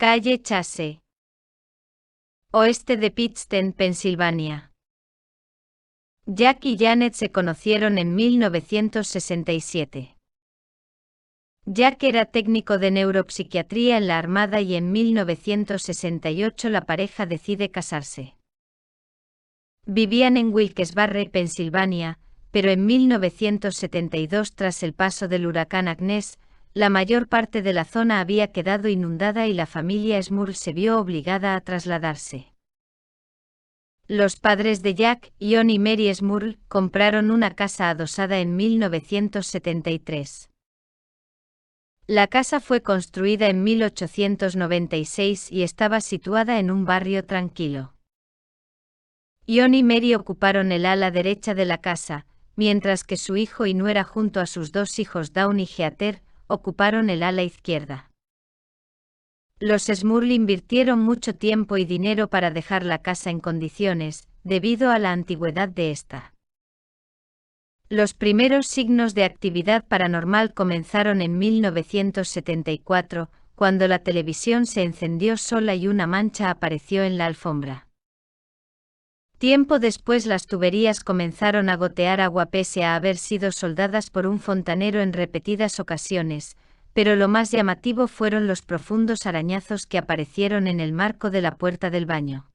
Calle Chase. Oeste de Pittston, Pensilvania. Jack y Janet se conocieron en 1967. Jack era técnico de neuropsiquiatría en la Armada y en 1968 la pareja decide casarse. Vivían en Wilkes-Barre, Pensilvania, pero en 1972, tras el paso del huracán Agnes, la mayor parte de la zona había quedado inundada y la familia Smurl se vio obligada a trasladarse. Los padres de Jack, John y Mary Smurl, compraron una casa adosada en 1973. La casa fue construida en 1896 y estaba situada en un barrio tranquilo. John y Mary ocuparon el ala derecha de la casa, mientras que su hijo y nuera junto a sus dos hijos Dawn y Heather ocuparon el ala izquierda. Los Smurl invirtieron mucho tiempo y dinero para dejar la casa en condiciones, debido a la antigüedad de esta. Los primeros signos de actividad paranormal comenzaron en 1974, cuando la televisión se encendió sola y una mancha apareció en la alfombra. Tiempo después las tuberías comenzaron a gotear agua pese a haber sido soldadas por un fontanero en repetidas ocasiones, pero lo más llamativo fueron los profundos arañazos que aparecieron en el marco de la puerta del baño.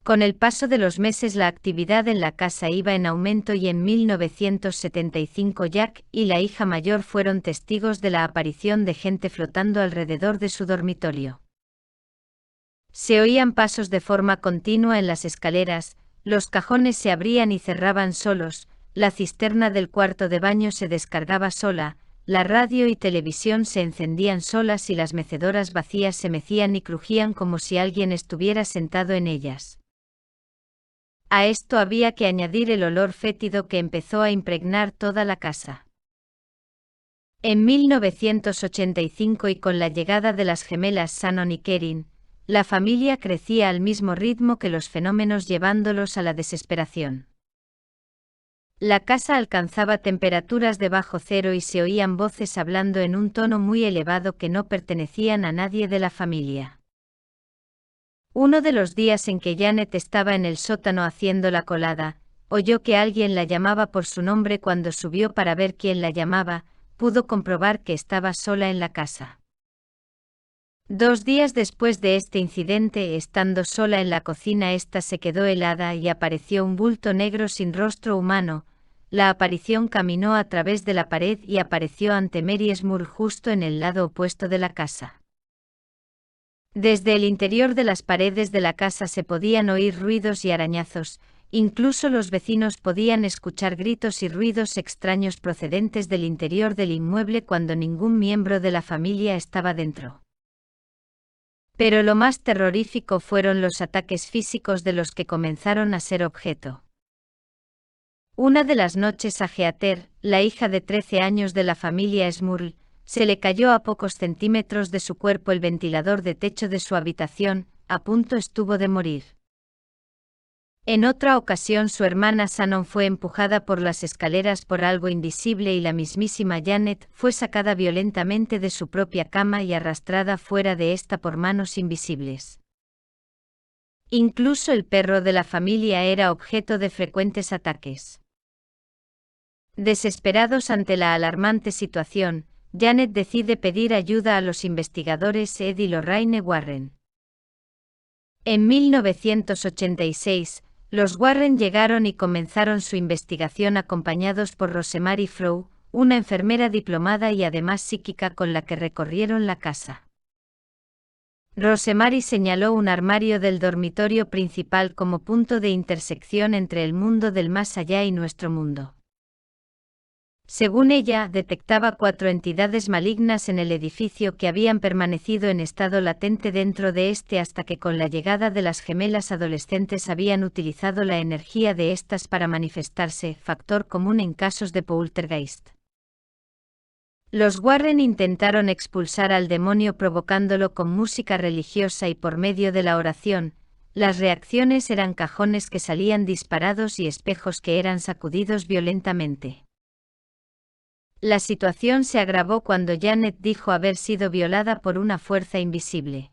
Con el paso de los meses la actividad en la casa iba en aumento y en 1975 Jack y la hija mayor fueron testigos de la aparición de gente flotando alrededor de su dormitorio. Se oían pasos de forma continua en las escaleras, los cajones se abrían y cerraban solos, la cisterna del cuarto de baño se descargaba sola, la radio y televisión se encendían solas y las mecedoras vacías se mecían y crujían como si alguien estuviera sentado en ellas. A esto había que añadir el olor fétido que empezó a impregnar toda la casa. En 1985 y con la llegada de las gemelas Shannon y Kerin, la familia crecía al mismo ritmo que los fenómenos llevándolos a la desesperación. La casa alcanzaba temperaturas de bajo cero y se oían voces hablando en un tono muy elevado que no pertenecían a nadie de la familia. Uno de los días en que Janet estaba en el sótano haciendo la colada, oyó que alguien la llamaba por su nombre. Cuando subió para ver quién la llamaba, pudo comprobar que estaba sola en la casa. 2 días después de este incidente, estando sola en la cocina, ésta se quedó helada y apareció un bulto negro sin rostro humano. La aparición caminó a través de la pared y apareció ante Mary Smurl justo en el lado opuesto de la casa. Desde el interior de las paredes de la casa se podían oír ruidos y arañazos, incluso los vecinos podían escuchar gritos y ruidos extraños procedentes del interior del inmueble cuando ningún miembro de la familia estaba dentro. Pero lo más terrorífico fueron los ataques físicos de los que comenzaron a ser objeto. Una de las noches a Heather, la hija de 13 años de la familia Smurl, se le cayó a pocos centímetros de su cuerpo el ventilador de techo de su habitación, a punto estuvo de morir. En otra ocasión su hermana Shannon fue empujada por las escaleras por algo invisible y la mismísima Janet fue sacada violentamente de su propia cama y arrastrada fuera de esta por manos invisibles. Incluso el perro de la familia era objeto de frecuentes ataques. Desesperados ante la alarmante situación, Janet decide pedir ayuda a los investigadores Ed y Lorraine Warren. En 1986, los Warren llegaron y comenzaron su investigación acompañados por Rosemary Frow, una enfermera diplomada y además psíquica con la que recorrieron la casa. Rosemary señaló un armario del dormitorio principal como punto de intersección entre el mundo del más allá y nuestro mundo. Según ella, detectaba 4 entidades malignas en el edificio que habían permanecido en estado latente dentro de este hasta que con la llegada de las gemelas adolescentes habían utilizado la energía de estas para manifestarse, factor común en casos de poltergeist. Los Warren intentaron expulsar al demonio provocándolo con música religiosa y por medio de la oración. Las reacciones eran cajones que salían disparados y espejos que eran sacudidos violentamente. La situación se agravó cuando Janet dijo haber sido violada por una fuerza invisible.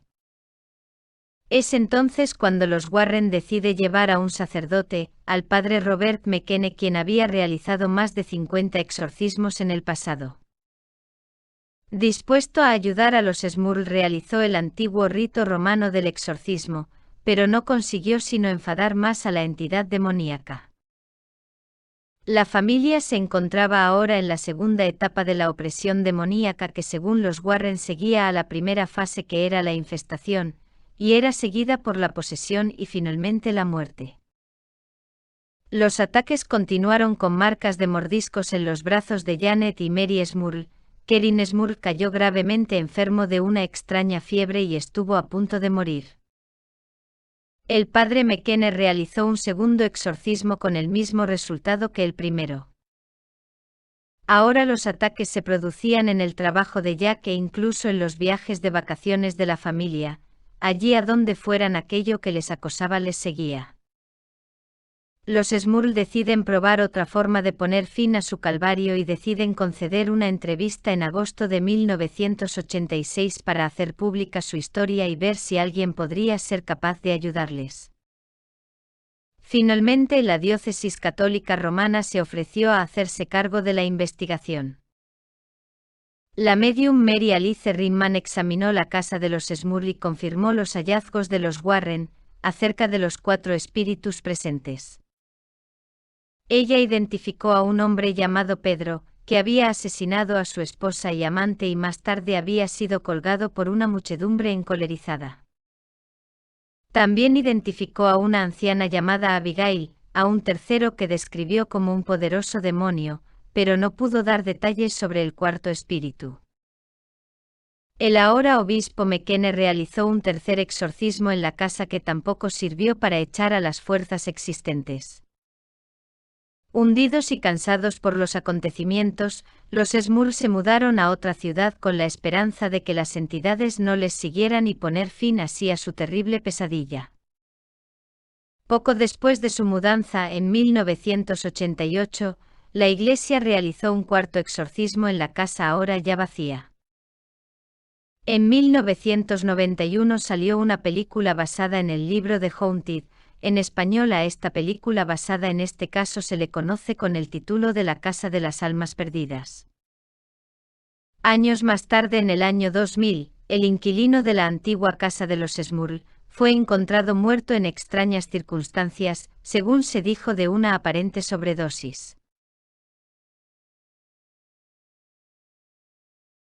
Es entonces cuando los Warren decide llevar a un sacerdote, al padre Robert McKenna, quien había realizado más de 50 exorcismos en el pasado. Dispuesto a ayudar a los Smurl, realizó el antiguo rito romano del exorcismo, pero no consiguió sino enfadar más a la entidad demoníaca. La familia se encontraba ahora en la segunda etapa de la opresión demoníaca, que según los Warren seguía a la primera fase, que era la infestación, y era seguida por la posesión y finalmente la muerte. Los ataques continuaron con marcas de mordiscos en los brazos de Janet y Mary Smurl. Kerin Smurl cayó gravemente enfermo de una extraña fiebre y estuvo a punto de morir. El padre McKenna realizó un segundo exorcismo con el mismo resultado que el primero. Ahora los ataques se producían en el trabajo de Jack e incluso en los viajes de vacaciones de la familia. Allí a donde fueran, aquello que les acosaba les seguía. Los Smurl deciden probar otra forma de poner fin a su calvario y deciden conceder una entrevista en agosto de 1986 para hacer pública su historia y ver si alguien podría ser capaz de ayudarles. Finalmente, la diócesis católica romana se ofreció a hacerse cargo de la investigación. La medium Mary Alice Rinman examinó la casa de los Smurl y confirmó los hallazgos de los Warren acerca de los 4 espíritus presentes. Ella identificó a un hombre llamado Pedro, que había asesinado a su esposa y amante y más tarde había sido colgado por una muchedumbre encolerizada. También identificó a una anciana llamada Abigail, a un tercero que describió como un poderoso demonio, pero no pudo dar detalles sobre el cuarto espíritu. El ahora obispo McKenna realizó un tercer exorcismo en la casa, que tampoco sirvió para echar a las fuerzas existentes. Hundidos y cansados por los acontecimientos, los Smurl se mudaron a otra ciudad con la esperanza de que las entidades no les siguieran y poner fin así a su terrible pesadilla. Poco después de su mudanza, en 1988, la Iglesia realizó un cuarto exorcismo en la casa ahora ya vacía. En 1991 salió una película basada en el libro de Haunted. En español a esta película basada en este caso se le conoce con el título de La Casa de las Almas Perdidas. Años más tarde, en el año 2000, el inquilino de la antigua casa de los Smurl fue encontrado muerto en extrañas circunstancias, según se dijo, de una aparente sobredosis.